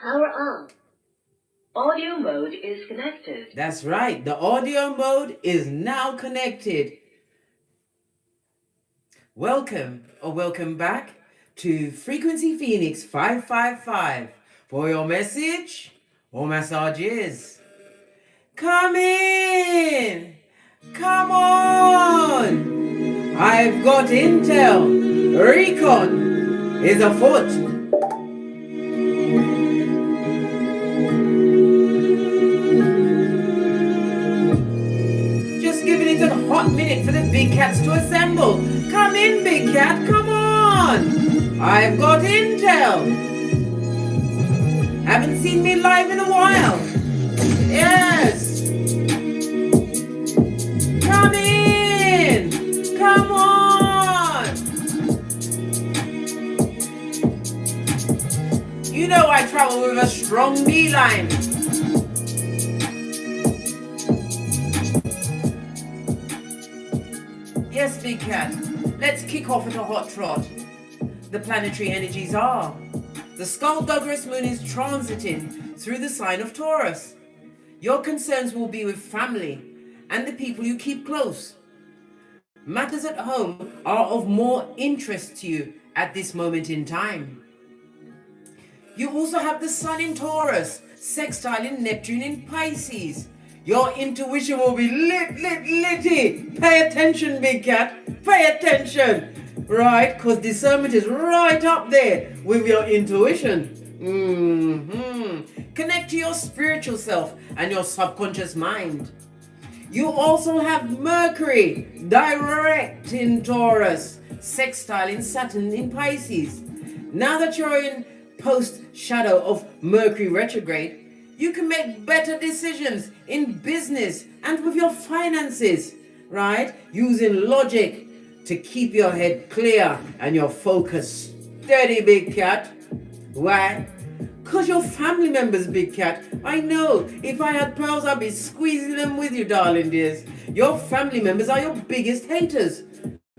Power on. Audio mode is connected. That's right. The audio mode is now connected. Welcome or welcome back to Frequency Phoenix 555 for your message or messages. Come in. Come on. I've got intel. Recon is afoot. Giving it a hot minute for the big cats to assemble. Come in, big cat, come on. I've got intel. Haven't seen me live in a while. Yes. Come in. Come on. You know I travel with a strong beeline. Yes, big cat, let's kick off at a hot trot. The planetary energies are. The skullduggerous moon is transiting through the sign of Taurus. Your concerns will be with family and the people you keep close. Matters at home are of more interest to you at this moment in time. You also have the sun in Taurus, sextile in Neptune in Pisces. Your intuition will be litty. Pay attention, big cat. Pay attention. Right? Because discernment is right up there with your intuition. Connect to your spiritual self and your subconscious mind. You also have Mercury direct in Taurus, sextile in Saturn in Pisces. Now that you're in post-shadow of Mercury retrograde, you can make better decisions in business and with your finances, right? Using logic to keep your head clear and your focus steady, big cat. Why? Because your family members, big cat. I know, if I had pearls, I'd be squeezing them with you, darling dears. Your family members are your biggest haters.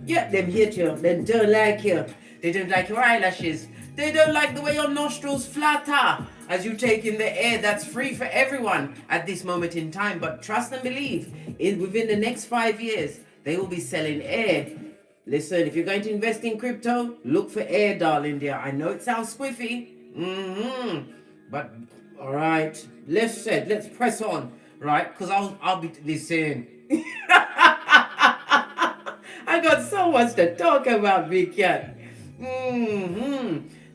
Yeah, them hate you. They don't like you. They don't like your eyelashes. They don't like the way your nostrils flutter as you take in the air that's free for everyone at this moment in time. But trust and believe, within the next 5 years, they will be selling air. Listen, if you're going to invest in crypto, look for air, darling dear. I know it sounds squiffy. But, all right, let's press on, right? Because I'll be listening. I got so much to talk about, big cat.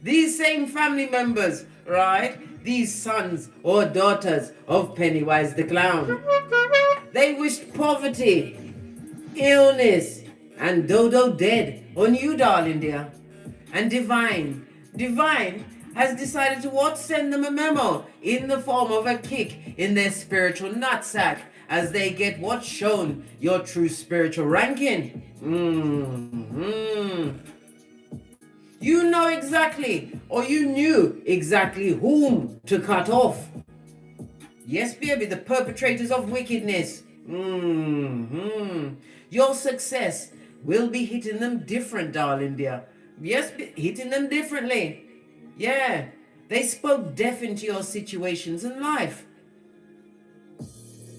These same family members, right? These sons or daughters of Pennywise the Clown. They wished poverty, illness, and Dodo dead on you, darling dear. And Divine has decided to what? Send them a memo in the form of a kick in their spiritual nutsack as they get what's shown your true spiritual ranking. You know exactly, or you knew exactly whom to cut off. Yes, baby, the perpetrators of wickedness. Your success will be hitting them different, darling dear. Yes, hitting them differently. Yeah, they spoke death into your situations in life.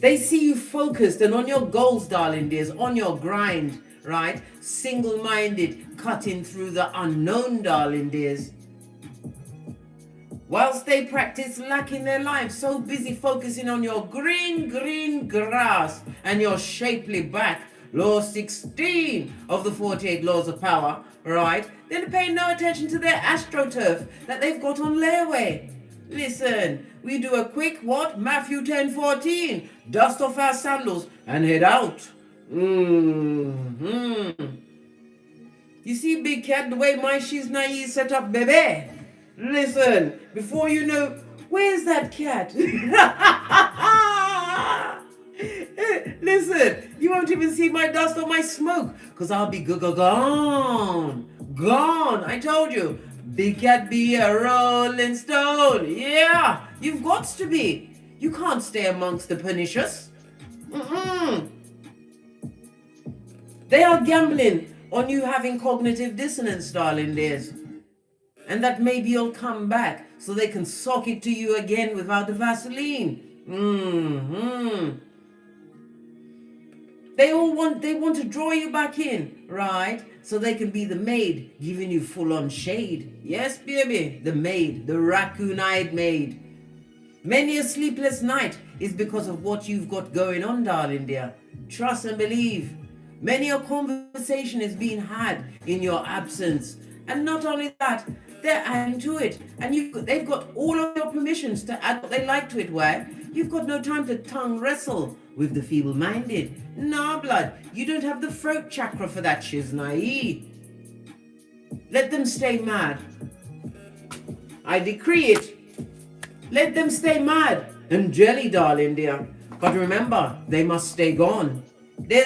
They see you focused and on your goals, darling dears, on your grind. Right? Single-minded, cutting through the unknown, darling dears. Whilst they practice lacking their lives, so busy focusing on your green grass and your shapely back, law 16 of the 48 laws of power, right? Then pay no attention to their astroturf that they've got on layaway. Listen, we do a quick what? Matthew 10:14. Dust off our sandals and head out. You see, big cat, the way my she's naive set up, baby. Listen, before you know, where's that cat? Listen, you won't even see my dust or my smoke, because I'll be gone. I told you, big cat be a rolling stone. Yeah, you've got to be. You can't stay amongst the pernicious. They are gambling on you having cognitive dissonance, darling dears. And that maybe you'll come back so they can sock it to you again without the Vaseline. They want to draw you back in, right? So they can be the maid, giving you full-on shade. Yes, baby, the maid, the raccoon-eyed maid. Many a sleepless night is because of what you've got going on, darling dear. Trust and believe. Many a conversation is being had in your absence. And not only that, they're adding to it. And they've got all of your permissions to add what they like to it. Why? You've got no time to tongue wrestle with the feeble-minded. Nah, blood, you don't have the throat chakra for that shiznai. Let them stay mad. I decree it. Let them stay mad and jelly, darling dear. But remember, they must stay gone. They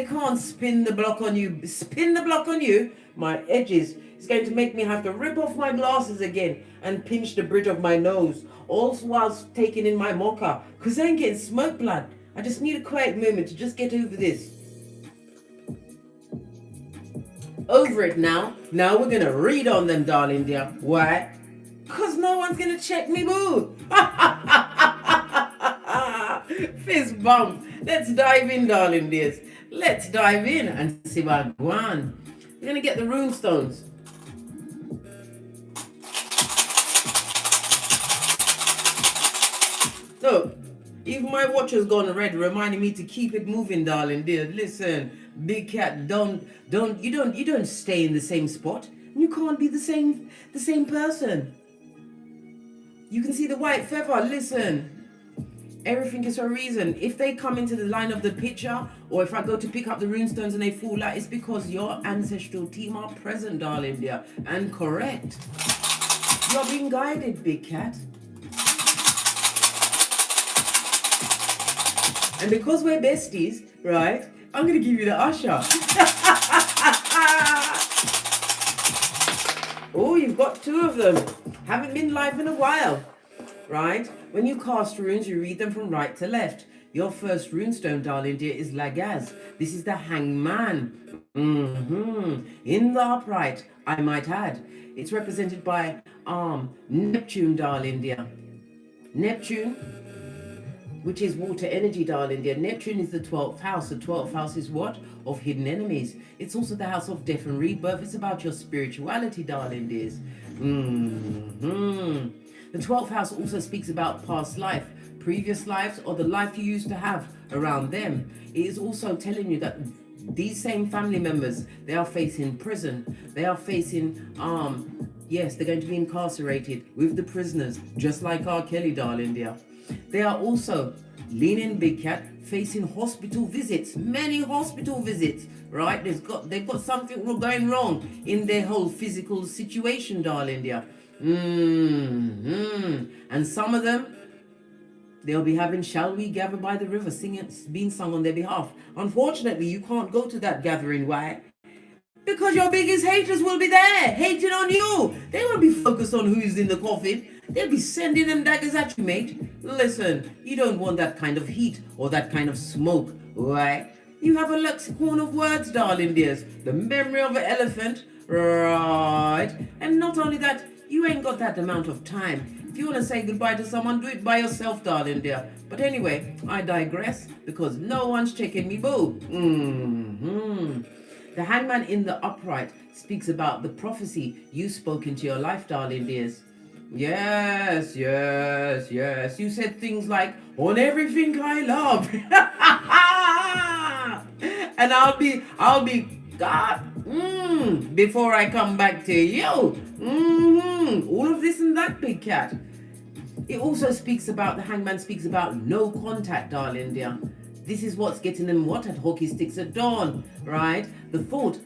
can't spin the block on you. Spin the block on you, my edges. It's going to make me have to rip off my glasses again and pinch the bridge of my nose, all whilst taking in my mocha, because I ain't getting smoke, blood. I just need a quiet moment to just get over this. Over it now. Now we're going to read on them, darling dear. Why? Because no one's going to check me, boo. Fist bump. Let's dive in, darling dears. Let's dive in and see what go on. We're going to get the runestones. So, even my watch has gone red, reminding me to keep it moving, darling dear. Listen, big cat, you don't stay in the same spot. You can't be the same person. You can see the white feather. Listen, everything is for a reason. If they come into the line of the picture, or if I go to pick up the runestones and they fall out, it's because your ancestral team are present, darling dear, and correct. You're being guided, big cat. And because we're besties, right, I'm going to give you the usher. Oh, you've got two of them. Haven't been live in a while, right? When you cast runes, you read them from right to left. Your first runestone, darling dear, is Lagaz. This is the Hangman. In the upright, I might add. It's represented by Neptune, darling dear. Neptune, which is water energy, darling dear. Neptune is the 12th house. The 12th house is what? Of hidden enemies. It's also the house of death and rebirth. It's about your spirituality, darling dears. The 12th house also speaks about past life, previous lives, or the life you used to have around them. It is also telling you that these same family members, they are facing prison. They are facing, yes, they're going to be incarcerated with the prisoners, just like R. Kelly, darling dear. They are also, leaning big cat, facing hospital visits, many hospital visits, right? They've got something going wrong in their whole physical situation, darling dear. And some of them, they'll be having Shall We Gather by the River being sung on their behalf. Unfortunately, you can't go to that gathering. Why? Because your biggest haters will be there, hating on you. They won't be focused on who's in the coffin. They'll be sending them daggers at you, mate. Listen, you don't want that kind of heat or that kind of smoke, right? You have a lexicon of words, darling dears. The memory of an elephant, right? And not only that, you ain't got that amount of time. If you want to say goodbye to someone, do it by yourself, darling dear. But anyway, I digress because no one's checking me, boo. The Hangman in the upright speaks about the prophecy you spoke into your life, darling dears. Yes. You said things like, on everything I love. And I'll be God, before I come back to you. All of this and that, big cat. It also speaks about, the Hangman speaks about no contact, darling dear. This is what's getting them at hockey sticks at dawn, right? The thought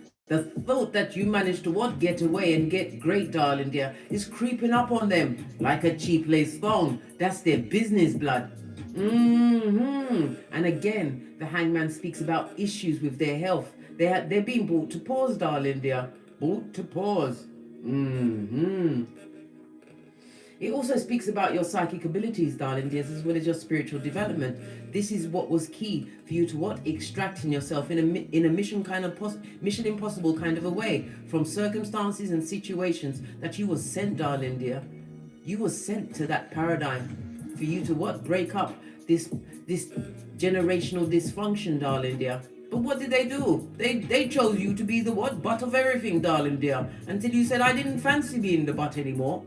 that you managed to get away and get great, darling dear, is creeping up on them like a cheap lace thong. That's their business, blood. And again, the Hangman speaks about issues with their health. They're being brought to pause, darling dear. Brought to pause. It also speaks about your psychic abilities, darling dears, as well as your spiritual development. This is what was key for you to extracting yourself in a mission impossible kind of a way from circumstances and situations that you were sent, darling dear. You were sent to that paradigm for you to what? Break up this generational dysfunction, darling dear. But what did they do? They chose you to be the what? Butt of everything, darling dear. Until you said, I didn't fancy being the butt anymore.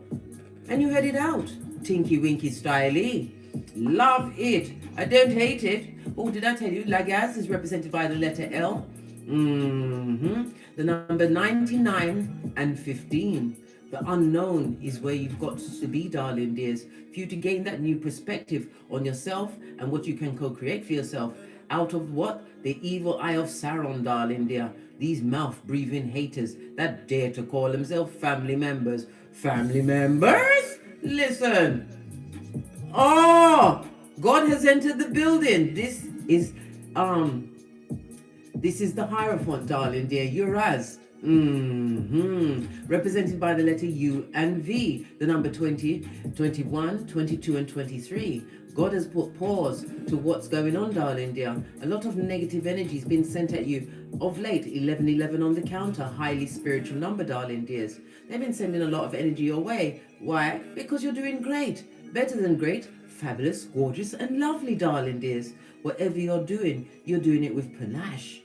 And you headed out. Tinky Winky Styley. Love it. I don't hate it. Oh, did I tell you? Lagaz is represented by the letter L. The number 99 and 15. The unknown is where you've got to be, darling dears, for you to gain that new perspective on yourself and what you can co-create for yourself out of what? The evil eye of Sauron, darling dear. These mouth-breathing haters that dare to call themselves family members. Family members? Listen. Oh, God has entered the building. This is the Hierophant, darling dear. Uraz. Represented by the letter U and V, the number 20, 21, 22, and 23. God has put pause to what's going on, darling dear. A lot of negative energy has been sent at you of late. 1111 on the counter, highly spiritual number, darling dears. They've been sending a lot of energy your way. Why? Because you're doing great. Better than great. Fabulous, gorgeous, and lovely, darling dears. Whatever you're doing it with panache.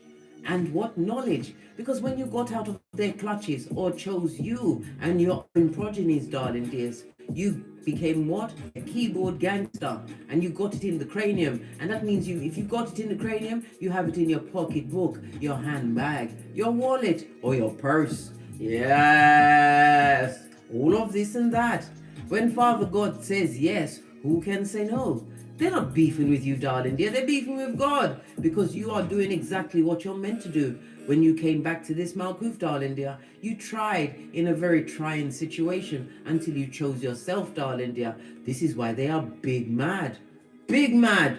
And what knowledge? Because when you got out of their clutches or chose you and your own progenies, darling dears, you became what? A keyboard gangster. And you got it in the cranium. And that means if you got it in the cranium, you have it in your pocketbook, your handbag, your wallet, or your purse. Yes. All of this and that. When Father God says yes, who can say no? They're not beefing with you, darling dear. They're beefing with God because you are doing exactly what you're meant to do. When you came back to this Malkuth, darling dear, you tried in a very trying situation until you chose yourself, darling dear. This is why they are big mad. Big mad.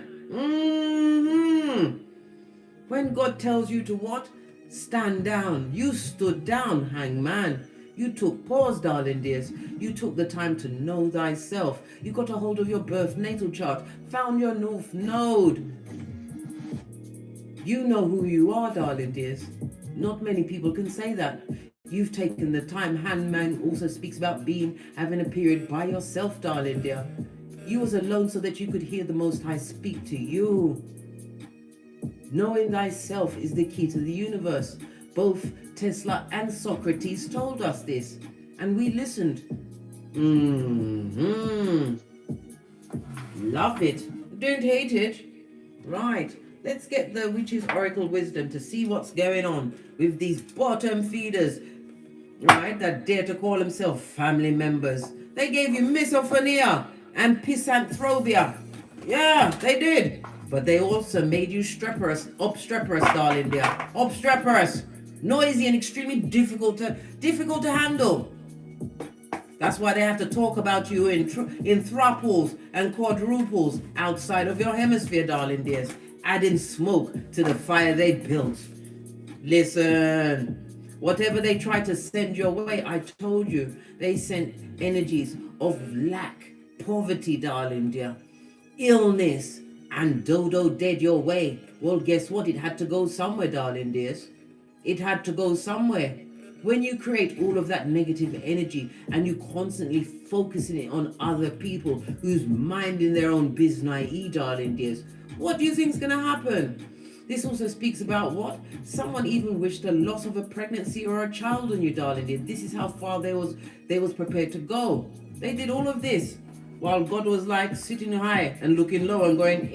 When God tells you to what? Stand down. You stood down, hangman. You took pause, darling dears. You took the time to know thyself. You got a hold of your birth natal chart, found your north node. You know who you are, darling dears. Not many people can say that. You've taken the time. Hangman also speaks about having a period by yourself, darling dear. You was alone so that you could hear the Most High speak to you. Knowing thyself is the key to the universe. Both Tesla and Socrates told us this, and we listened. Love it. Don't hate it. Right. Let's get the Witch's Oracle Wisdom to see what's going on with these bottom feeders, right, that dare to call themselves family members. They gave you misophonia and pisanthropia. Yeah, they did. But they also made you obstreperous, darling dear. Obstreperous. Noisy and extremely difficult to handle. That's why they have to talk about you in thruples and quadruples outside of your hemisphere, darling dears, adding smoke to the fire they built. Listen, whatever they try to send your way, I told you, they sent energies of lack, poverty, darling dear, illness, and dodo dead your way. Well, guess what? It had to go somewhere, darling dears. It had to go somewhere. When you create all of that negative energy and you constantly focusing it on other people who's minding their own business, darling dears, what do you think's gonna happen? This also speaks about what? Someone even wished the loss of a pregnancy or a child on you, darling dear. This is how far they was prepared to go. They did all of this while God was like sitting high and looking low and going,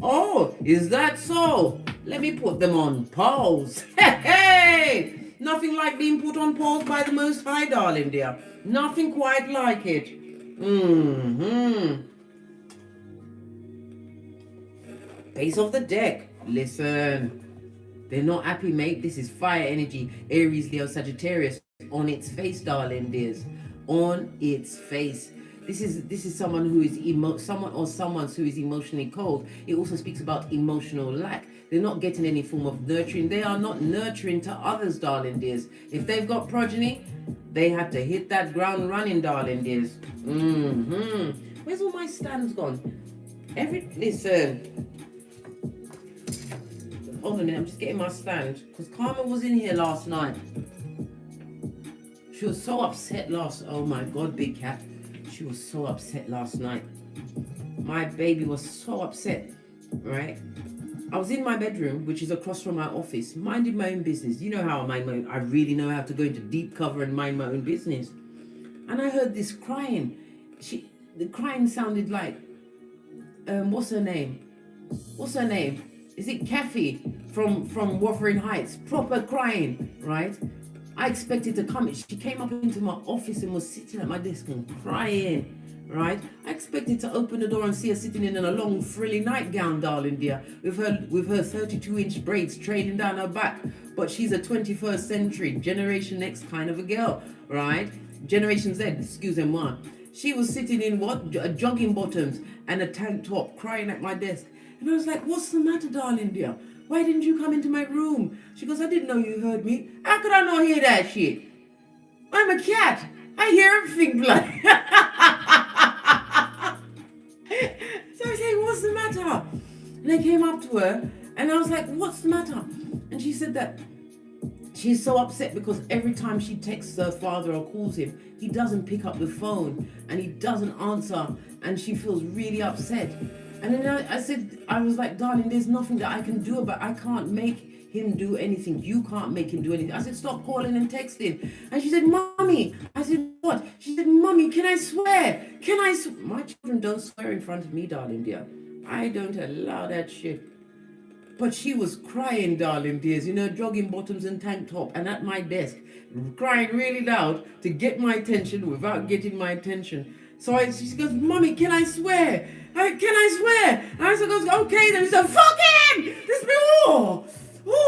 oh, is that so? Let me put them on pause. Hey! Nothing like being put on pause by the Most High, darling dear. Nothing quite like it. Base of the deck. Listen. They're not happy, mate. This is fire energy. Aries, Leo, Sagittarius. On its face, darling dears. On its face. This is someone who is someone who is emotionally cold. It also speaks about emotional lack. They're not getting any form of nurturing. They are not nurturing to others, darling dears. If they've got progeny, they have to hit that ground running, darling dears. Where's all my stands gone? Listen. Hold on a minute, I'm just getting my stand. Because Karma was in here last night. She was so upset oh my God, big cat. She was so upset last night. My baby was so upset, right? I was in my bedroom, which is across from my office, minding my own business. You know how I really know how to go into deep cover and mind my own business. And I heard this crying. The crying sounded like, what's her name? What's her name? Is it Kathy from Wuthering Heights? Proper crying, right? I expected to come. She came up into my office and was sitting at my desk and crying, right? I expected to open the door and see her sitting in a long frilly nightgown, darling dear, with her 32-inch braids trailing down her back. But she's a 21st century, Generation X kind of a girl, right? Generation Z, excusez-moi. She was sitting in jogging bottoms and a tank top, crying at my desk. And I was like, what's the matter, darling dear? Why didn't you come into my room? She goes, I didn't know you heard me. How could I not hear that shit? I'm a cat. I hear everything, blood. So I said, what's the matter? And I came up to her and I was like, what's the matter? And she said that she's so upset because every time she texts her father or calls him, he doesn't pick up the phone and he doesn't answer, and she feels really upset. And then I was like, darling, there's nothing that I can do about it. I can't make him do anything. You can't make him do anything. I said, stop calling and texting. And she said, Mommy. I said, what? She said, Mommy, can I swear? My children don't swear in front of me, darling dear. I don't allow that shit. But she was crying, darling dears, in her jogging bottoms and tank top and at my desk, crying really loud to get my attention without getting my attention. So she goes, Mommy, can I swear? Can I swear? And I goes, okay. Then she said, fuck him!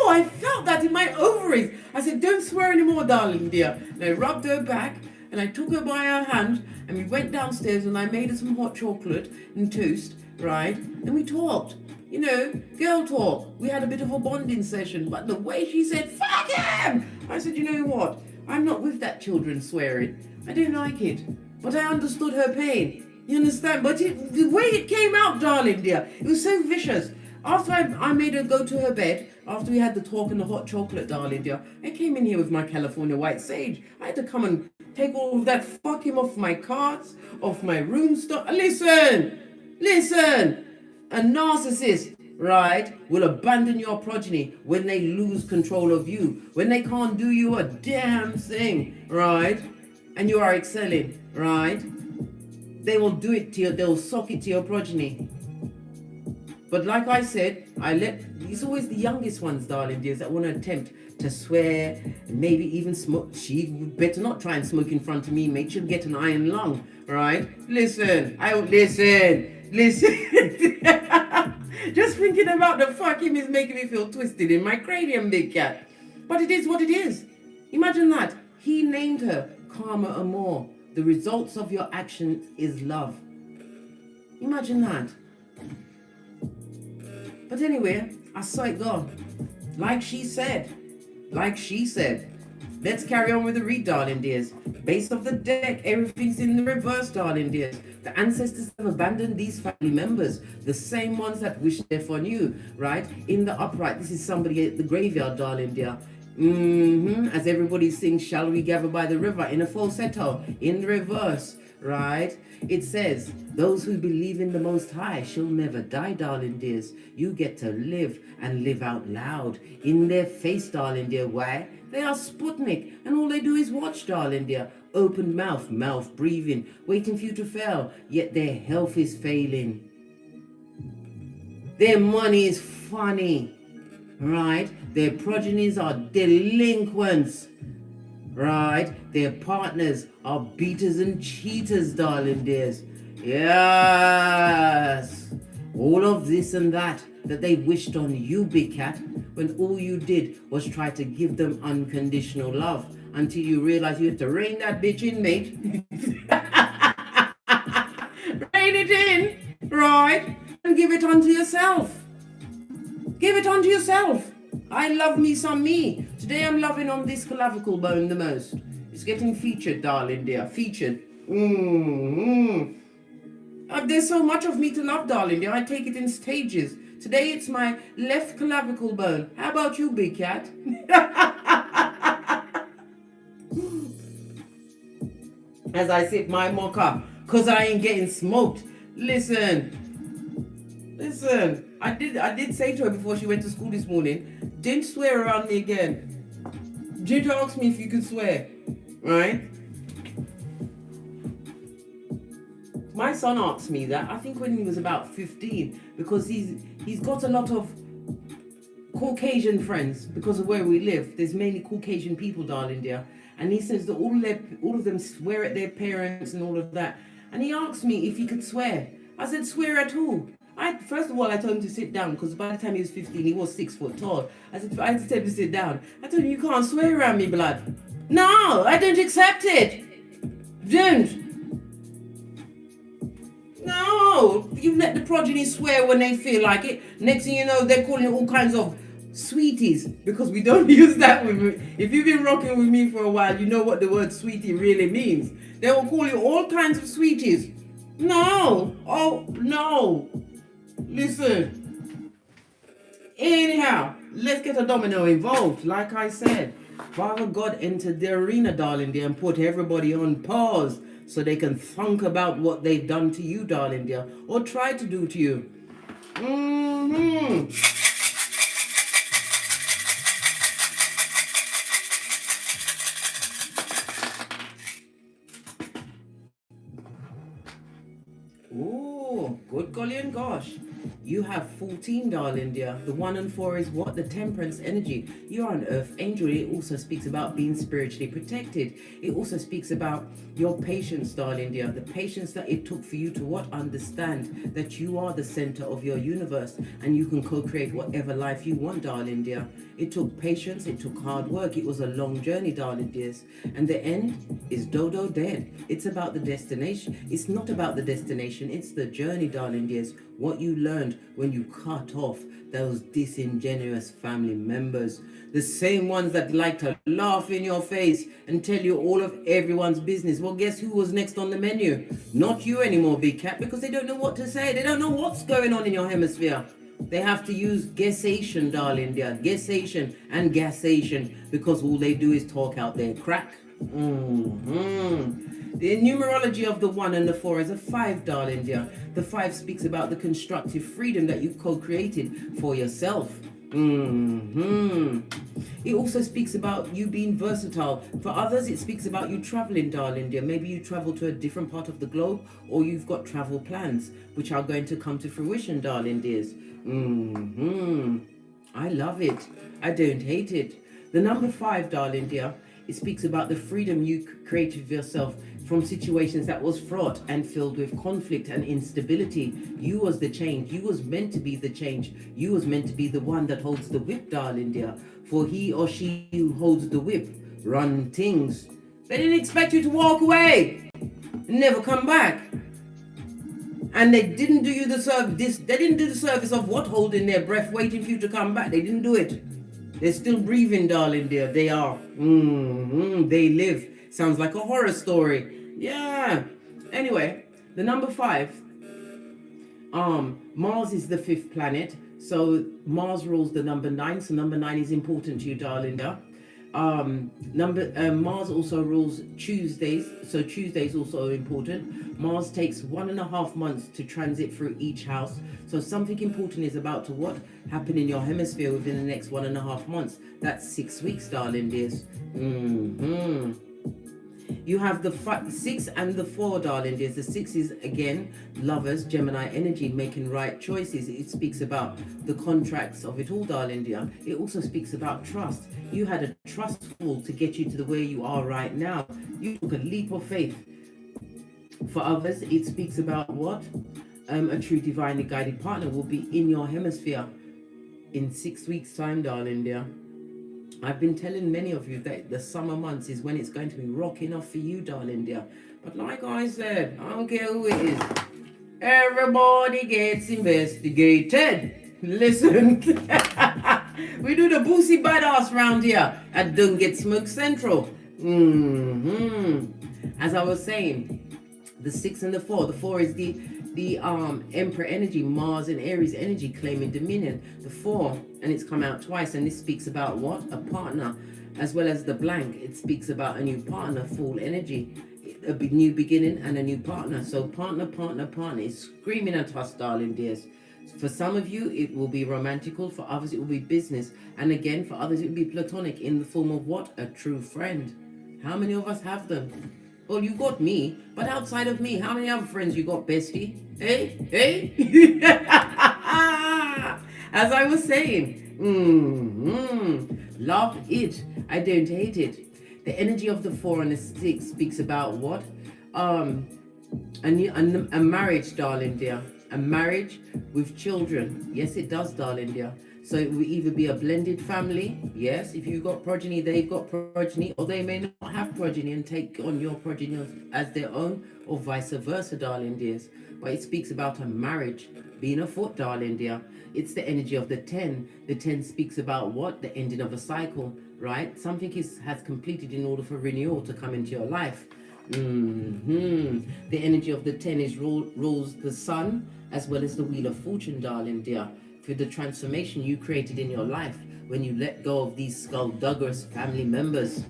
I felt that in my ovaries. I said, don't swear anymore, darling dear. And I rubbed her back and I took her by her hand and we went downstairs and I made her some hot chocolate and toast, right? And we talked. You know, girl talk. We had a bit of a bonding session, but the way she said, fuck him! I said, you know what? I'm not with that children swearing. I didn't like it, but I understood her pain. You understand? But the way it came out, darling dear, it was so vicious. After I made her go to her bed, after we had the talk and the hot chocolate, darling dear, I came in here with my California white sage. I had to come and take all of that fucking off my cards, off my room stuff. Listen! A narcissist, right, will abandon your progeny when they lose control of you, when they can't do you a damn thing, right, and you are excelling, right? They will do it to you, they'll sock it to your progeny. But like I said, it's always the youngest ones, darling dears, that want to attempt to swear, maybe even smoke. She better not try and smoke in front of me, mate. She'll get an iron lung, right? Listen. Just thinking about the fucking is making me feel twisted in my cranium, big cat. But it is what it is. Imagine that. He named her Karma Amor. The results of your action is love. Imagine that. But anyway, I saw it go. Like she said. Let's carry on with the read, darling dears. Base of the deck, everything's in the reverse, darling dears. The ancestors have abandoned these family members, the same ones that wish death on you, right? In the upright, this is somebody at the graveyard, darling dear. As everybody sings, shall we gather by the river, in a falsetto, in the reverse, right? It says, those who believe in the Most High shall never die, darling dears. You get to live and live out loud in their face, darling dear. Why? They are Sputnik, and all they do is watch, darling dear. Open mouth breathing, waiting for you to fail, yet their health is failing. Their money is funny, right? Their progenies are delinquents, right? Their partners are beaters and cheaters, darling dears. Yes. All of this and that they wished on you, big cat, when all you did was try to give them unconditional love until you realize you have to rein that bitch in, mate. Rein it in, right? And give it unto yourself. Give it unto yourself. I love me some me. Today I'm loving on this clavicle bone the most. It's getting featured, darling dear. Featured. There's so much of me to love, darling dear. I take it in stages. Today it's my left clavicle bone. How about you, big cat? as I sip my mocha, cause I ain't getting smoked. Listen, I did say to her before she went to school this morning, didn't swear around me again. Didn't ask me if you could swear, right? My son asked me that, I think when he was about 15, because he's got a lot of Caucasian friends because of where we live. There's mainly Caucasian people, darling dear. And he says that all of them swear at their parents and all of that. And he asked me if he could swear. I said, swear at who? First of all, I told him to sit down because by the time he was 15, he was 6 foot tall. I said, I had to tell him to sit down. I told him, you can't swear around me, blood. No, I don't accept it. Don't. No, you let the progeny swear when they feel like it. Next thing you know, they're calling it all kinds of sweeties because we don't use that with me. If you've been rocking with me for a while, you know what the word sweetie really means. They will call you all kinds of sweeties. No, oh no. Listen. Anyhow, let's get a domino involved. Like I said, Father God entered the arena, darling dear, and put everybody on pause so they can think about what they've done to you, darling dear, or try to do to you. Oh, good golly and gosh. You have 14, darling dear. The 1 and 4 is what? The temperance energy. You are an earth angel. It also speaks about being spiritually protected. It also speaks about your patience, darling dear. The patience that it took for you to what? Understand that you are the center of your universe and you can co-create whatever life you want, darling dear. It took patience. It took hard work. It was a long journey, darling dears. And the end is dodo dead. It's about the destination. It's not about the destination. It's the journey, darling dears. What you learned when you cut off those disingenuous family members, the same ones that like to laugh in your face and tell you all of everyone's business. Well, guess who was next on the menu? Not you anymore, big cat, because they don't know what to say. They don't know what's going on in your hemisphere. They have to use guessation, darling dear, guessation and gasation, because all they do is talk out their crack. The numerology of the 1 and the 4 is a 5, darling dear. The 5 speaks about the constructive freedom that you've co-created for yourself. It also speaks about you being versatile. For others, it speaks about you traveling, darling dear. Maybe you travel to a different part of the globe, or you've got travel plans, which are going to come to fruition, darling dears. I love it. I don't hate it. The number 5, darling dear, it speaks about the freedom you created for yourself from situations that was fraught and filled with conflict and instability. You was the change. You was meant to be the change. You was meant to be the one that holds the whip, darling dear. For he or she who holds the whip run things. They didn't expect you to walk away and never come back. And they didn't do you the service. They didn't do the service of what? Holding their breath, waiting for you to come back. They didn't do it. They're still breathing, darling dear. They are. They live. Sounds like a horror story. Yeah. Anyway, the number 5. Mars is the 5th planet. So Mars rules the number 9. So number 9 is important to you, darling dear. Mars also rules Tuesdays, so Tuesday is also important. Mars takes 1.5 months to transit through each house, so something important is about to what happen in your hemisphere within the next 1.5 months. That's 6 weeks, darling dears. You have the 6 and the 4, darling dears. The 6 is, again, lovers, Gemini energy, making right choices. It speaks about the contracts of it all, darling dear. It also speaks about trust. You had a trust fall to get you to the where you are right now. You took a leap of faith. For others, it speaks about what? A true divinely guided partner will be in your hemisphere in 6 weeks' time, darling dear. I've been telling many of you that the summer months is when it's going to be rocking off for you, darling dear. But like I said, I don't care who it is. Everybody gets investigated. Listen. We do the boosie badass round here at Don't Get Smoke Central. As I was saying, the 6 and the 4. The 4 is the Emperor energy, Mars and Aries energy claiming dominion. The 4, and it's come out twice, and this speaks about what? A partner, as well as the blank. It speaks about a new partner, full energy. a new beginning and a new partner. So partner is screaming at us, darling dears. For some of you, it will be romantical. For others, it will be business. And again, for others, it will be platonic in the form of what? A true friend. How many of us have them? Well, you got me, but outside of me, how many other friends you got, bestie? Hey? As I was saying, love it. I don't hate it. The energy of the 4 and the 6 speaks about what? A marriage, darling dear. A marriage with children. Yes, it does, darling dear. So it will either be a blended family. Yes, if you've got progeny, they've got progeny, or they may not have progeny and take on your progeny as their own, or vice versa, darling dears. But it speaks about a marriage being afoot, darling dear. It's the energy of the 10. The 10 speaks about what? The ending of a cycle, right? Something has completed in order for renewal to come into your life. The energy of the 10 is rules the sun as well as the wheel of fortune, darling dear. For the transformation you created in your life when you let go of these skullduggerous family members.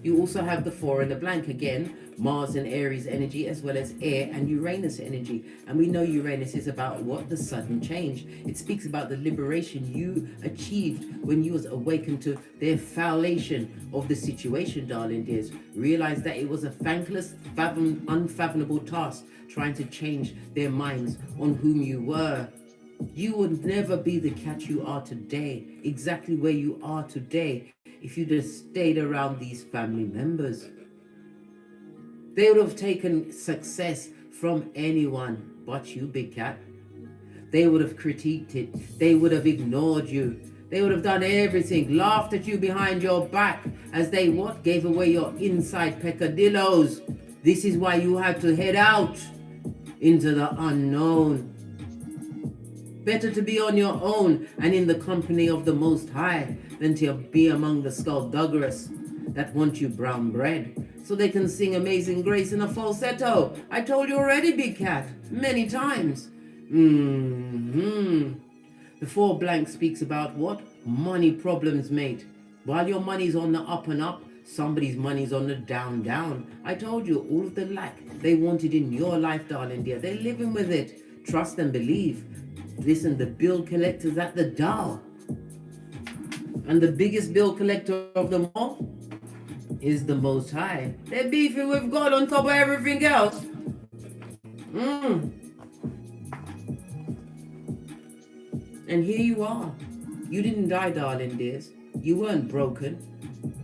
You also have the 4 in the blank again, Mars and Aries energy, as well as air and Uranus energy. And we know Uranus is about what? The sudden change. It speaks about the liberation you achieved when you was awakened to the foulation of the situation, darling dears. Realize that it was a thankless, unfathomable task trying to change their minds on whom you were. You would never be the cat you are today, exactly where you are today, if you just stayed around these family members. They would have taken success from anyone but you, big cat. They would have critiqued it. They would have ignored you. They would have done everything, laughed at you behind your back as they what? Gave away your inside peccadillos. This is why you had to head out into the unknown. Better to be on your own and in the company of the Most High than to be among the skullduggerous that want you brown bread so they can sing Amazing Grace in a falsetto. I told you already, big cat, many times. The 4 blank speaks about what? Money problems, mate. While your money's on the up and up, somebody's money's on the down. I told you, all of the lack they wanted in your life, darling dear, they're living with it. Trust and believe. Listen, the bill collector's at the door. And the biggest bill collector of them all is the Most High. They're beefing with God on top of everything else. And here you are. You didn't die, darling dears. You weren't broken.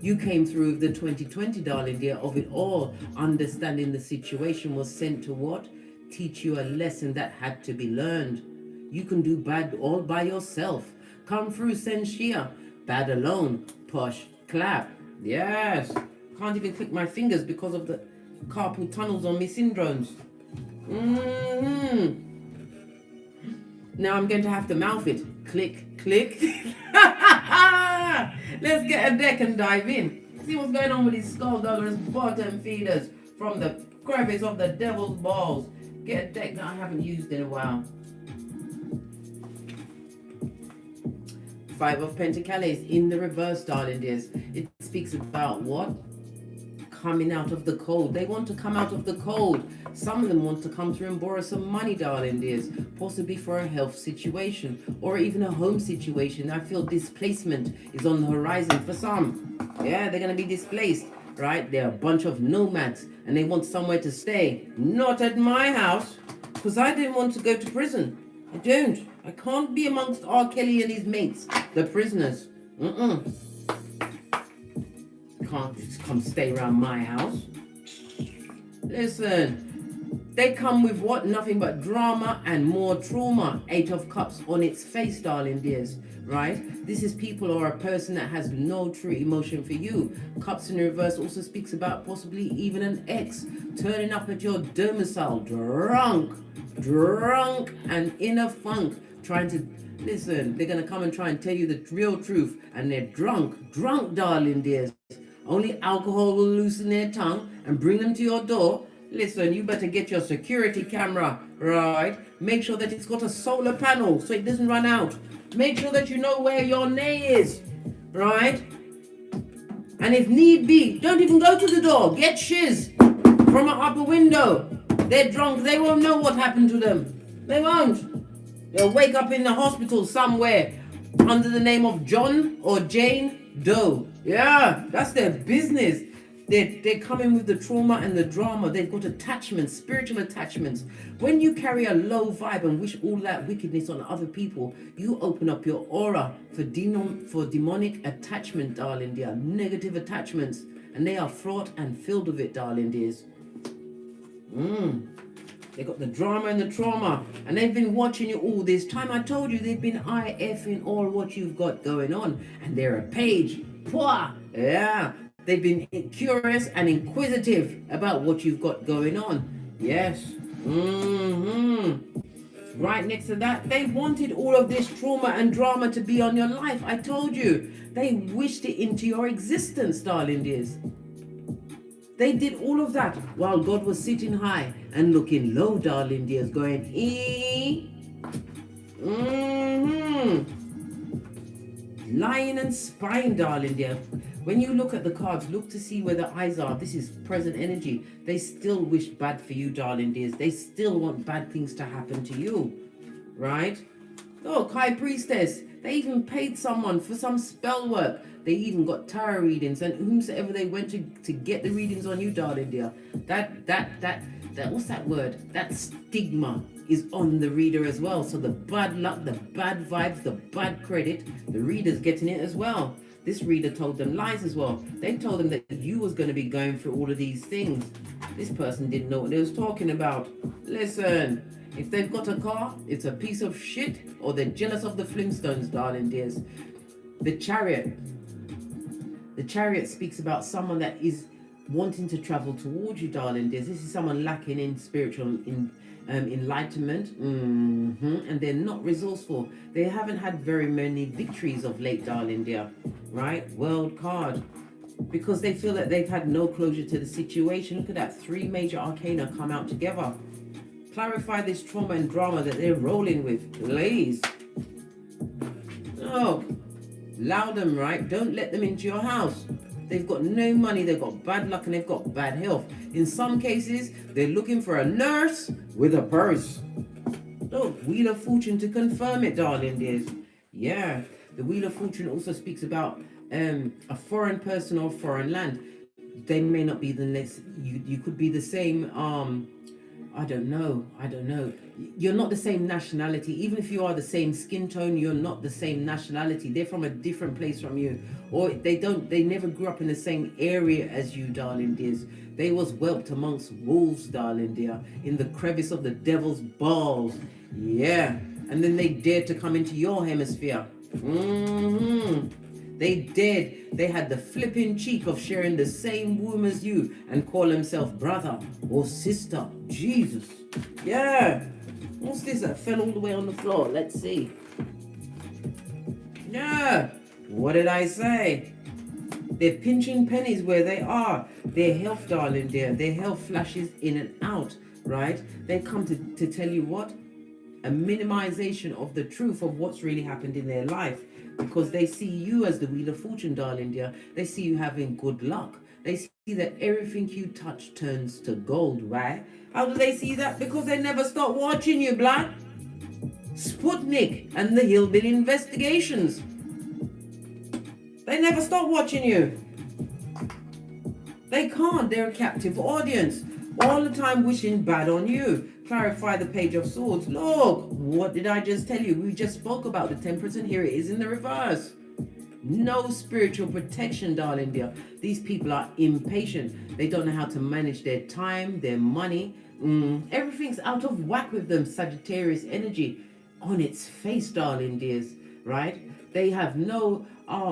You came through the 2020, darling dear, of it all. Understanding the situation was sent to what? Teach you a lesson that had to be learned. You can do bad all by yourself. Come through Senshia. Bad alone. Push. Clap. Yes. Can't even click my fingers because of the carpal tunnels on my syndromes. Now I'm going to have to mouth it. Click, click. Let's get a deck and dive in. See what's going on with these skullduggerous bottom feeders from the crevice of the devil's balls. Get a deck that I haven't used in a while. 5 of Pentacles in the reverse, darling dears. It speaks about what? Coming out of the cold. They want to come out of the cold. Some of them want to come through and borrow some money, darling dears, possibly for a health situation or even a home situation. I feel displacement is on the horizon for some. Yeah, they're going to be displaced, right? They're a bunch of nomads and they want somewhere to stay. Not at my house, because I didn't want to go to prison. I don't. I can't be amongst R. Kelly and his mates, the prisoners. Can't just come stay around my house. Listen, they come with what? Nothing but drama and more trauma. 8 of Cups on its face, darling dears, right? This is people or a person that has no true emotion for you. Cups in reverse also speaks about possibly even an ex turning up at your domicile, drunk and in a funk, trying to listen. They're gonna come and try and tell you the real truth, and they're drunk, darling dears. Only alcohol will loosen their tongue and bring them to your door. Listen, you better get your security camera, right? Make sure that it's got a solar panel so it doesn't run out. Make sure that you know where your nay is, right? And if need be, don't even go to the door. Get shiz from an upper window. They're drunk. They won't know what happened to them. They won't. They'll wake up in the hospital somewhere under the name of John or Jane Doe. Yeah, that's their business. They come in with the trauma and the drama. They've got attachments, spiritual attachments. When you carry a low vibe and wish all that wickedness on other people, you open up your aura for demonic attachment, darling dear. Negative attachments. And they are fraught and filled with it, darling dears. They got the drama and the trauma. And they've been watching you all this time. I told you they've been IFing all what you've got going on. And they're a page. Pwah! Yeah. They've been curious and inquisitive about what you've got going on. Yes. Right next to that, they wanted all of this trauma and drama to be on your life. I told you. They wished it into your existence, darling dears. They did all of that while God was sitting high and looking low, darling dears, going, lying and spying, darling dear. When you look at the cards, look to see where the eyes are. This is present energy. They still wish bad for you, darling dears. They still want bad things to happen to you, right? Look, High Priestess. They even paid someone for some spell work. They even got tarot readings, and whomsoever they went to get the readings on you, darling dear. That what's that word? That stigma is on the reader as well. So the bad luck, the bad vibes, the bad credit, the reader's getting it as well. This reader told them lies as well. They told them that you was going to be going through all of these things. This person didn't know what they was talking about. Listen, if they've got a car, it's a piece of shit, or they're jealous of the Flintstones, darling dears. The Chariot. The Chariot speaks about someone that is wanting to travel towards you, darling dears. This is someone lacking in spiritual enlightenment, and they're not resourceful. They haven't had very many victories of late, darling dear, right? World card, because they feel that they've had no closure to the situation. Look at that, 3 major arcana come out together. Clarify this trauma and drama that they're rolling with, please. Oh, allow them, right? Don't let them into your house. They've got no money, they've got bad luck, and they've got bad health. In some cases, they're looking for a nurse with a purse. Look, Wheel of Fortune to confirm it, darling dears. Yeah, the Wheel of Fortune also speaks about a foreign person or foreign land. They may not be the next, you could be the same, I don't know. You're not the same nationality. Even if you are the same skin tone, you're not the same nationality. They're from a different place from you. Or they never grew up in the same area as you, darling dears. They was whelped amongst wolves, darling dear, in the crevice of the devil's balls. Yeah. And then they dared to come into your hemisphere. They dared. They had the flipping cheek of sharing the same womb as you and call themselves brother or sister. Jesus. Yeah. What's this that fell all the way on the floor? Let's see. Yeah. What did I say? They're pinching pennies where they are. Their health, darling dear. Their health flashes in and out, right? They come to tell you what? A minimization of the truth of what's really happened in their life. Because they see you as the Wheel of Fortune, darling dear. They see you having good luck. They see that everything you touch turns to gold, right? How do they see that? Because they never stop watching you, blood. Sputnik and the Hillbilly Investigations. They never stop watching you. They can't. They're a captive audience. All the time wishing bad on you. Clarify the Page of Swords. Look, what did I just tell you? We just spoke about the Temperance, and here it is in the reverse. No spiritual protection, darling dear. These people are impatient. They don't know how to manage their time, their money. Everything's out of whack with them. Sagittarius energy on its face, darling dears, right? They have no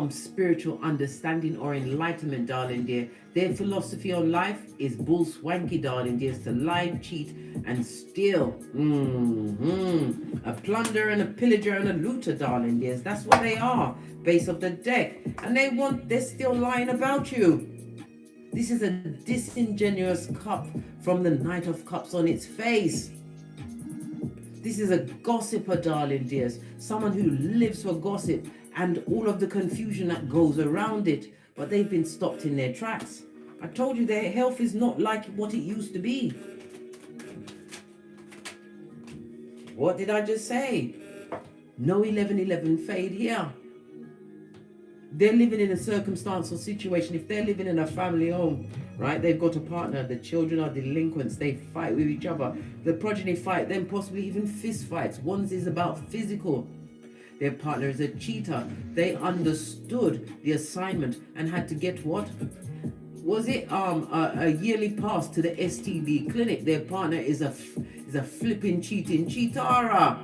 spiritual understanding or enlightenment, darling dear. Their philosophy on life is bull swanky, darling dears, to lie, cheat, and steal. A plunderer and a pillager and a looter, darling dears. That's what they are, base of the deck. And they're still lying about you. This is a disingenuous cup from the Knight of Cups on its face. This is a gossiper, darling dears. Someone who lives for gossip and all of the confusion that goes around it. but they've been stopped in their tracks. I told you their health is not like what it used to be. What did I just say? No 1111 fade here. They're living in a circumstance or situation. If they're living in a family home, right, they've got a partner, the children are delinquents, they fight with each other, the progeny fight them, possibly even fist fights. One's is about physical. Their partner is a cheater. They understood the assignment and had to get what? Was it a yearly pass to the STD clinic? Their partner is a flipping cheating cheatara.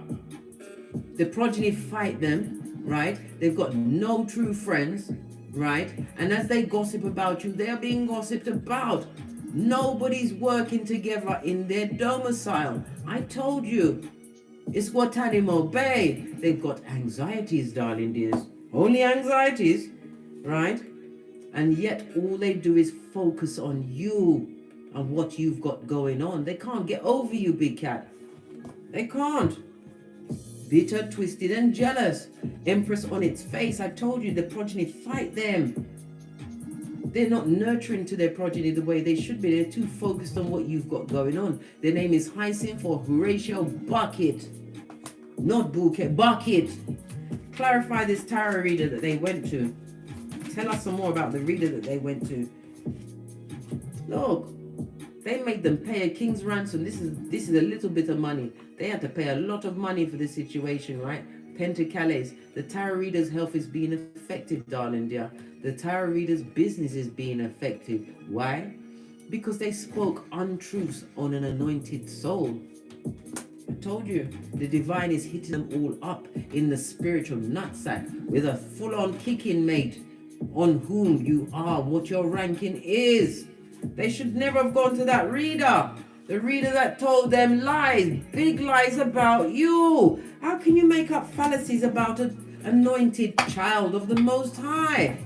The progeny fight them, right? They've got no true friends, right? And as they gossip about you, they're being gossiped about. Nobody's working together in their domicile. I told you. It's Guantanamo Bay. They've got anxieties, darling dears. Only anxieties, right? And yet all they do is focus on you and what you've got going on. They can't get over you, big cat. They can't. Bitter, twisted, and jealous. Empress on its face. I told you, the progeny fight them. They're not nurturing to their progeny the way they should be. They're too focused on what you've got going on. Their name is Hyacinth or Horatio Bucket. Not Bouquet, Bucket. Clarify this tarot reader that they went to. Tell us some more about the reader that they went to. Look, they made them pay a king's ransom. This is a little bit of money. They had to pay a lot of money for this situation, right? Pentacles. The tarot reader's health is being affected, darling dear. The tarot reader's business is being affected. Why? Because they spoke untruths on an anointed soul. I told you, the divine is hitting them all up in the spiritual nutsack with a full-on kicking, mate, on whom you are, what your ranking is. They should never have gone to that reader. The reader that told them lies, big lies about you. How can you make up fallacies about an anointed child of the Most High?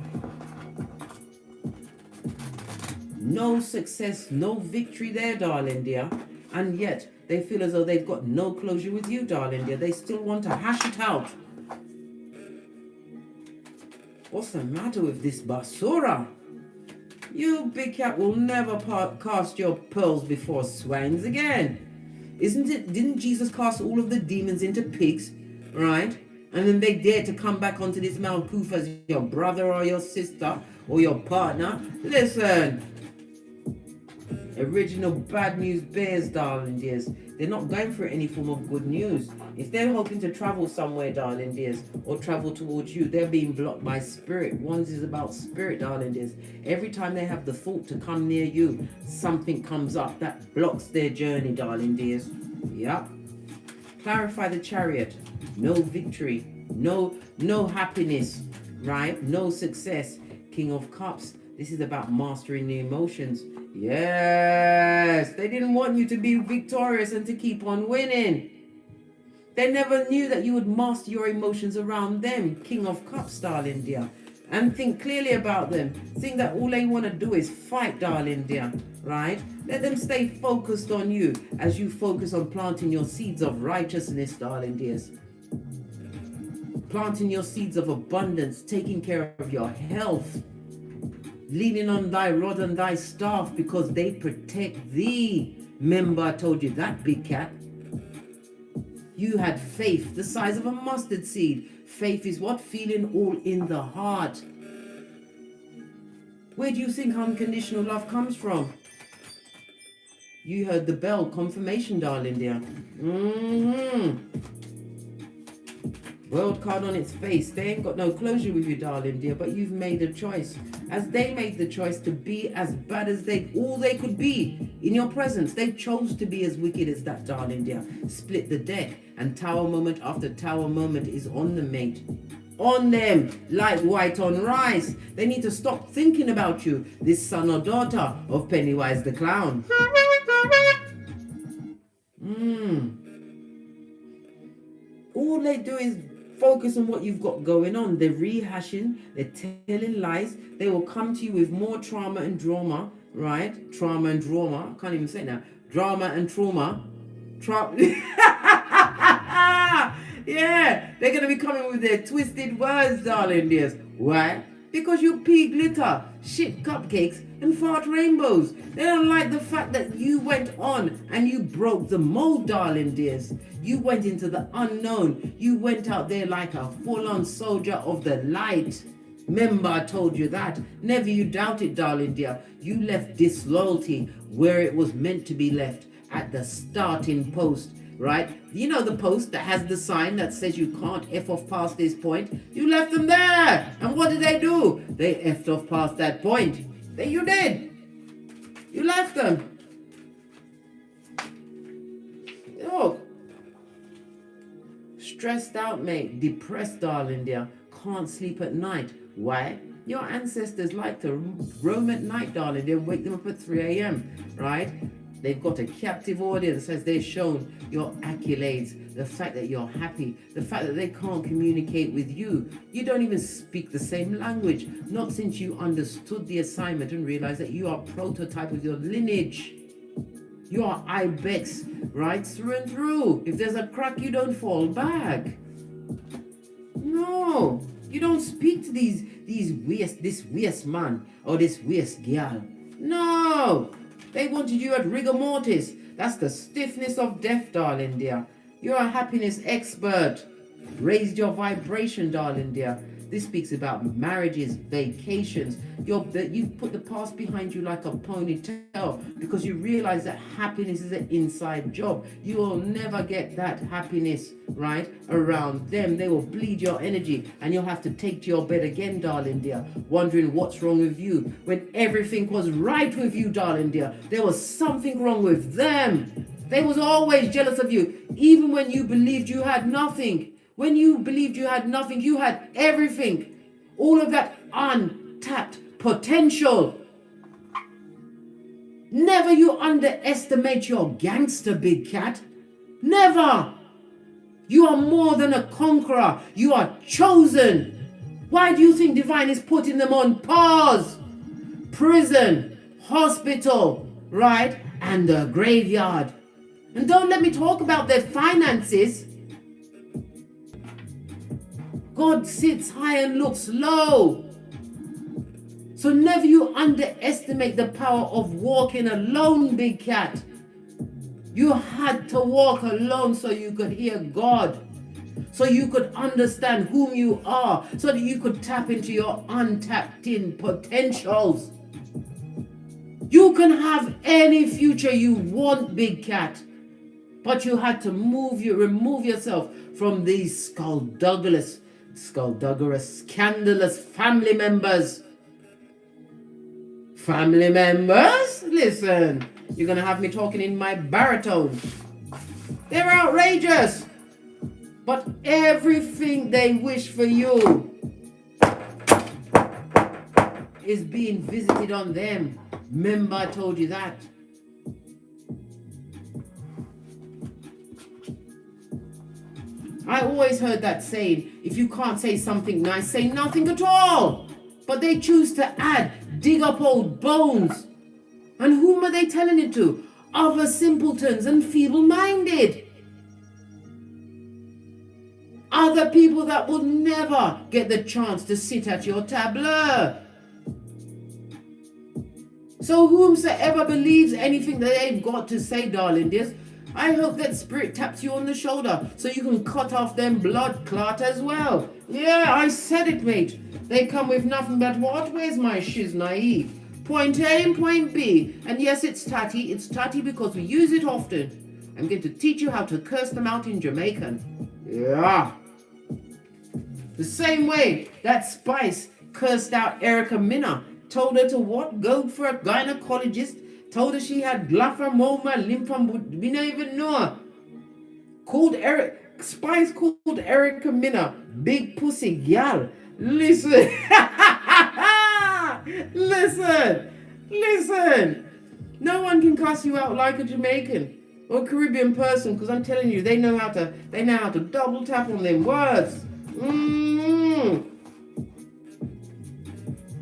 No success, no victory there, darling dear. And yet, they feel as though they've got no closure with you, darling dear. They still want to hash it out. What's the matter with this basura? You, big cat, will never cast your pearls before swines again. Didn't Jesus cast all of the demons into pigs, right? And then they dare to come back onto this Mount Poof as your brother or your sister or your partner? Listen. Original bad news bears, darling dears. They're not going for any form of good news. If they're hoping to travel somewhere, darling dears, or travel towards you, they're being blocked by spirit. One's is about spirit, darling dears. Every time they have the thought to come near you, something comes up that blocks their journey, darling dears. Yep. Clarify the chariot. No victory. No happiness, right? No success. King of Cups. This is about mastering the emotions. Yes, they didn't want you to be victorious and to keep on winning. They never knew that you would master your emotions around them, King of Cups, darling dear. And think clearly about them. Think that all they want to do is fight, darling dear, right? Let them stay focused on you as you focus on planting your seeds of righteousness, darling dears. Planting your seeds of abundance, taking care of your health. Leaning on thy rod and thy staff because they protect thee. Remember, I told you that, big cat. You had faith the size of a mustard seed. Faith is what? Feeling all in the heart. Where do you think unconditional love comes from? You heard the bell. Confirmation, darling dear. World card on its face. They ain't got no closure with you, darling dear, but you've made a choice. As they made the choice to be as bad as all they could be in your presence, they chose to be as wicked as that, darling dear. Split the deck, and tower moment after tower moment is on the mate. On them, like white on rice. They need to stop thinking about you, this son or daughter of Pennywise the Clown. All they do is focus on what you've got going on. They're rehashing, they're telling lies. They will come to you with more trauma and drama, right? Trauma and drama. I can't even say it now. Drama and trauma. Yeah, they're going to be coming with their twisted words, darling dears. Why? Because you pea glitter, shit cupcakes, and fart rainbows. They don't like the fact that you went on and you broke the mold, darling dears. You went into the unknown. You went out there like a full-on soldier of the light. Remember, I told you that. Never you doubt it, darling dear. You left disloyalty where it was meant to be left, at the starting post. Right? You know the post that has the sign that says you can't F off past this point? You left them there. And what did they do? They F'd off past that point. Then you did. You left them. Look. Stressed out, mate. Depressed, darling dear. Can't sleep at night. Why? Your ancestors like to roam at night, darling. They wake them up at 3 a.m. Right? They've got a captive audience as they've shown your accolades, the fact that you're happy, the fact that they can't communicate with you. You don't even speak the same language, not since you understood the assignment and realized that you are a prototype of your lineage. You are ibex, right through and through. If there's a crack, you don't fall back. No, you don't speak to this waste man or this waste girl. No. They wanted you at rigor mortis. That's the stiffness of death, darling dear. You're a happiness expert. Raised your vibration, darling dear. This speaks about marriages, vacations. You've put the past behind you like a ponytail because you realize that happiness is an inside job. You will never get that happiness, right, around them. They will bleed your energy and you'll have to take to your bed again, darling dear, wondering what's wrong with you. When everything was right with you, darling dear, there was something wrong with them. They was always jealous of you, even when you believed you had nothing. When you believed you had nothing, you had everything. All of that untapped potential. Never you underestimate your gangster, big cat. Never. You are more than a conqueror. You are chosen. Why do you think divine is putting them on pause? Prison, hospital, right? And the graveyard. And don't let me talk about their finances. God sits high and looks low. So never you underestimate the power of walking alone, big cat. You had to walk alone so you could hear God. So you could understand whom you are. So that you could tap into your untapped in potentials. You can have any future you want, big cat. But you had to remove yourself from these skullduggerous, scandalous family members. Family members? Listen, you're going to have me talking in my baritone. They're outrageous. But everything they wish for you is being visited on them. Remember, I told you that. I always heard that saying, if you can't say something nice, say nothing at all. But they choose to add, dig up old bones. And whom are they telling it to? Other simpletons and feeble-minded. Other people that will never get the chance to sit at your tableau. So whomsoever believes anything that they've got to say, darling dears, I hope that spirit taps you on the shoulder so you can cut off them blood clot as well. Yeah, I said it, mate. They come with nothing but what? Where's my shiz naive? Point A and point B. And yes, it's tatty. It's tatty because we use it often. I'm going to teach you how to curse them out in Jamaican. Yeah. The same way that Spice cursed out Erica Minna. Told her to what? Go for a gynecologist. Told her she had glaphamoma, lymphoma, we don't even know her. Spice called Erica Minna big pussy gal. Listen. Listen. No one can cuss you out like a Jamaican or Caribbean person, because I'm telling you, they know how to double tap on them words.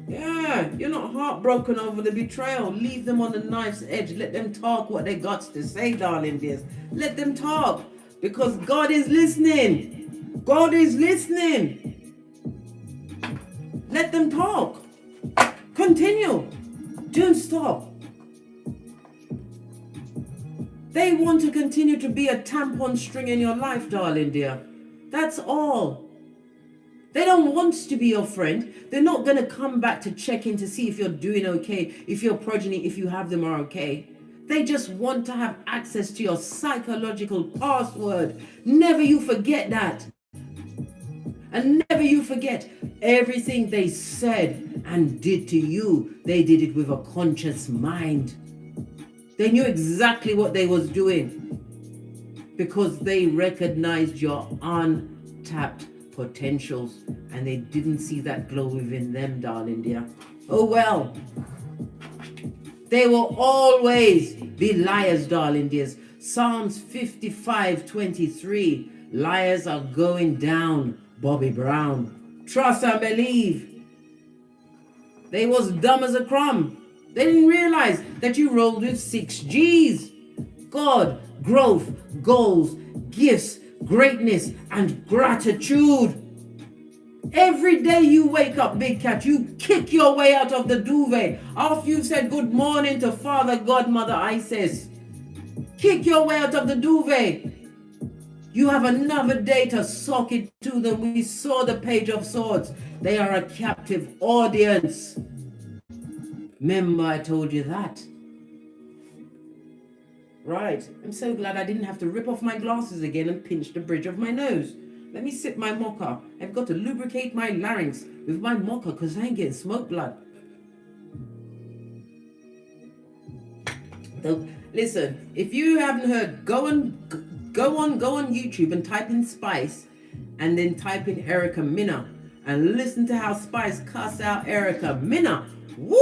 Yeah, you're not heartbroken over the betrayal. Leave them on the knife's edge. Let them talk what they got to say, darling dears. Let them talk, because God is listening. God is listening. Let them talk. Continue. Don't stop. They want to continue to be a tampon string in your life, darling dear. That's all. They don't want to be your friend. They're not going to come back to check in to see if you're doing okay, if your progeny, if you have them, are okay. They just want to have access to your psychological password. Never you forget that. And never you forget everything they said and did to you. They did it with a conscious mind. They knew exactly what they was doing because they recognized your untapped potentials and they didn't see that glow within them, darling dear. Oh well. They will always be liars, darling dears. Psalms 55:23. Liars are going down, Bobby Brown. Trust and believe. They was dumb as a crumb. They didn't realize that you rolled with 6 G's. God, growth, goals, gifts, greatness, and gratitude. Every day you wake up, big cat, you kick your way out of the duvet. After you've said good morning to Father, God, Mother, Isis. Kick your way out of the duvet. You have another day to sock it to them. We saw the Page of Swords. They are a captive audience. Remember I told you that. Right. I'm so glad I didn't have to rip off my glasses again and pinch the bridge of my nose. Let me sip my mocha. I've got to lubricate my larynx with my mocha because I ain't getting smoke blood. So, listen, if you haven't heard, go on YouTube and type in Spice and then type in Erica Minna and listen to how Spice cussed out Erica Minna. Woo,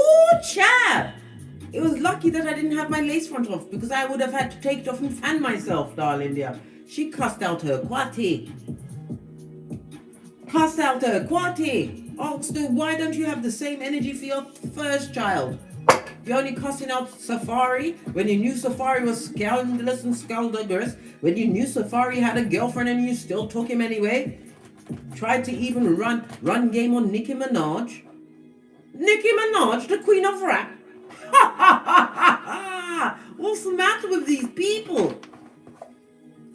chap! It was lucky that I didn't have my lace front off because I would have had to take it off and fan myself, darling dear. She cussed out her Kwati. Cussed out her Kwati. Asked her, why don't you have the same energy for your first child? You're only cussing out Safari when you knew Safari was scandalous and skullduggerous. When you knew Safari had a girlfriend and you still took him anyway. Tried to even run game on Nicki Minaj. Nicki Minaj, the queen of rap. What's the matter with these people?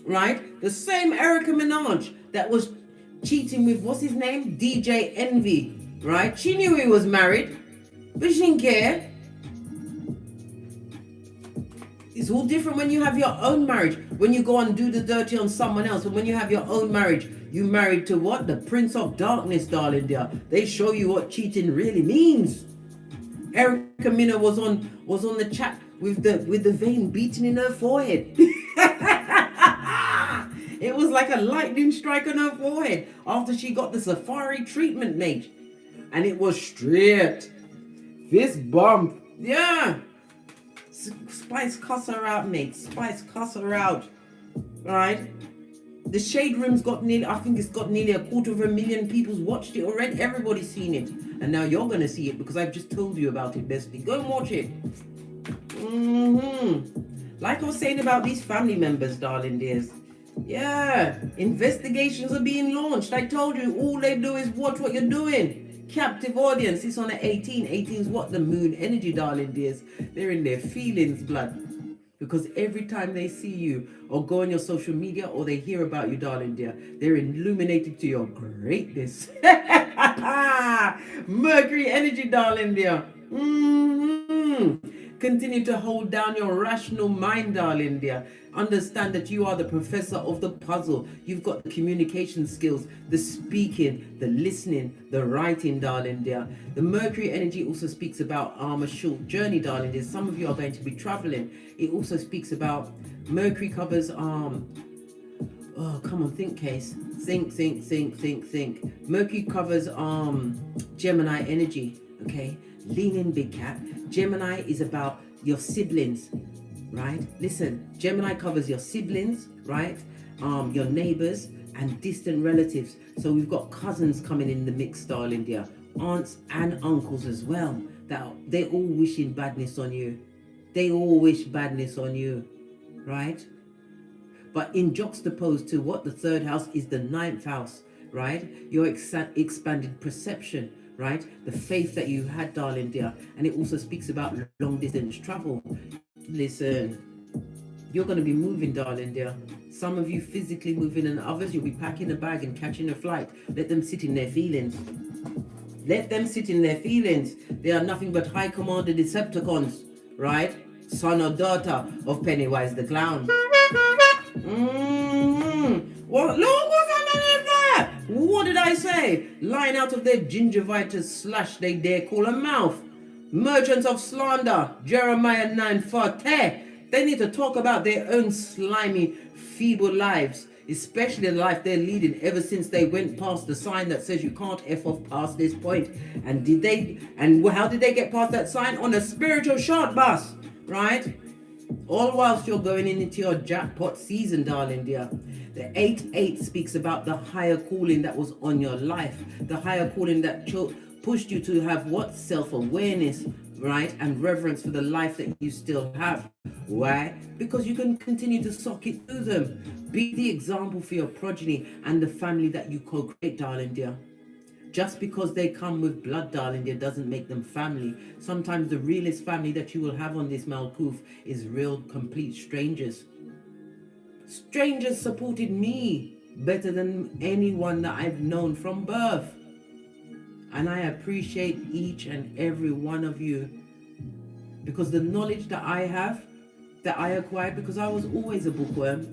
Right? The same Erica Minaj that was cheating with, what's his name? DJ Envy. Right? She knew he was married, but she didn't care. It's all different when you have your own marriage. When you go and do the dirty on someone else. And when you have your own marriage, you married to what? The Prince of Darkness, darling dear. They show you what cheating really means. Erica Minna was on the chat with the vein beating in her forehead. It was like a lightning strike on her forehead after she got the Safari treatment, mate. And it was straight. Fist bump. Yeah. Spice cuss her out, mate. Spice cuss her out. Right? The Shade Room's got nearly, I think it's got nearly 250,000 people's watched it already. Everybody's seen it. And now you're going to see it because I've just told you about it, bestie. Go and watch it. Like I was saying about these family members, darling dears. Yeah. Investigations are being launched. I told you, all they do is watch what you're doing. Captive audience. It's on at 18. 18 is what? The moon energy, darling dears. They're in their feelings, blood. Because every time they see you or go on your social media or they hear about you, darling dear, they're illuminated to your greatness. Mercury energy, darling dear. Continue to hold down your rational mind, darling dear. Understand that you are the professor of the puzzle. You've got the communication skills, the speaking, the listening, the writing, darling dear. The Mercury energy also speaks about a short journey, darling dear. Some of you are going to be traveling. It also speaks about Mercury covers oh, come on, think, Case. Think. Mercury covers Gemini energy. Okay, lean in, big cat. Gemini is about your siblings. Right? Listen, Gemini covers your siblings, right? Your neighbors and distant relatives. So we've got cousins coming in the mix, darling dear. Aunts and uncles as well. That they all wishing badness on you. They all wish badness on you, right? But in juxtaposed to what the third house is the 9th house, right? Your expanded perception, right? The faith that you had, darling dear. And it also speaks about long distance travel. Listen, you're going to be moving, darling dear. Some of you physically moving, and others you'll be packing a bag and catching a flight. Let them sit in their feelings. Let them sit in their feelings. They are nothing but high commander Decepticons, right? Son or daughter of Pennywise the Clown. What? Look, what's underneath that? What did I say? Lying out of their gingivitis slash they dare call a mouth. Merchants of slander, Jeremiah 9:40. They need to talk about their own slimy, feeble lives, especially the life they're leading ever since they went past the sign that says you can't F off past this point. And did they? And how did they get past that sign? On a spiritual short bus, right? All whilst you're going into your jackpot season, darling dear. The 8-8 speaks about the higher calling that was on your life, the higher calling that pushed you to have what? Self-awareness, right? And reverence for the life that you still have. Why? Because you can continue to sock it to them. Be the example for your progeny and the family that you co-create, darling dear. Just because they come with blood, darling dear, doesn't make them family. Sometimes the realest family that you will have on this Malkuth is real, complete strangers. Strangers supported me better than anyone that I've known from birth. And I appreciate each and every one of you, because the knowledge that I have, that I acquired, because I was always a bookworm,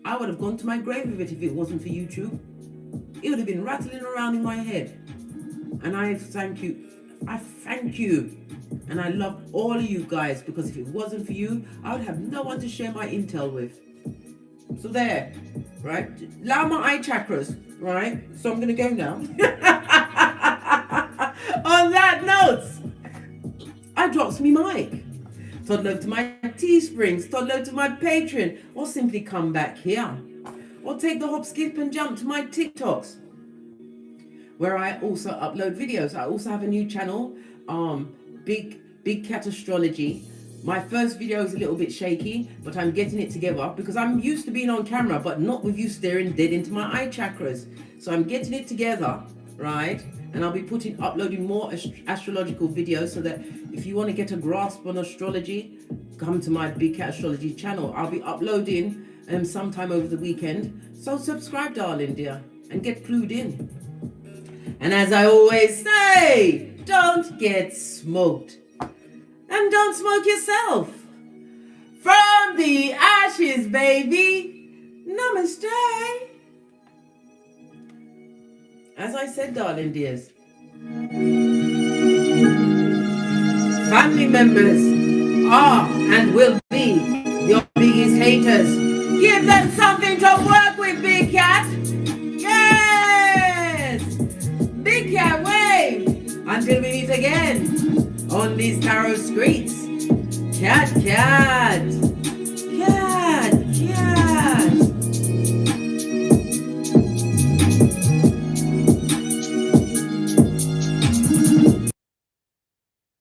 I would have gone to my grave with it if it wasn't for YouTube. It would have been rattling around in my head. And I thank you. I thank you. And I love all of you guys, because if it wasn't for you, I would have no one to share my intel with. So there, right? Allow my eye chakras, right? So I'm going to go now. On that note, I drops me mic. Toddle over to my Teesprings, toddle over to my Patreon, or simply come back here. Or take the hop, skip and jump to my TikToks, where I also upload videos. I also have a new channel, Big Cat Astrology. My first video is a little bit shaky, but I'm getting it together because I'm used to being on camera, but not with you staring dead into my eye chakras. So I'm getting it together, right? And I'll be uploading more astrological videos, so that if you want to get a grasp on astrology, come to my Big Cat Astrology channel. I'll be uploading sometime over the weekend. So subscribe, darling dear, and get clued in. And as I always say, don't get smoked. And don't smoke yourself. From the ashes, baby. Namaste. As I said, darling dears, family members are and will be your biggest haters. Give them something to work with, Big Cat. Yes. Big Cat wave. Until we meet again on these tarot streets. Cat, cat.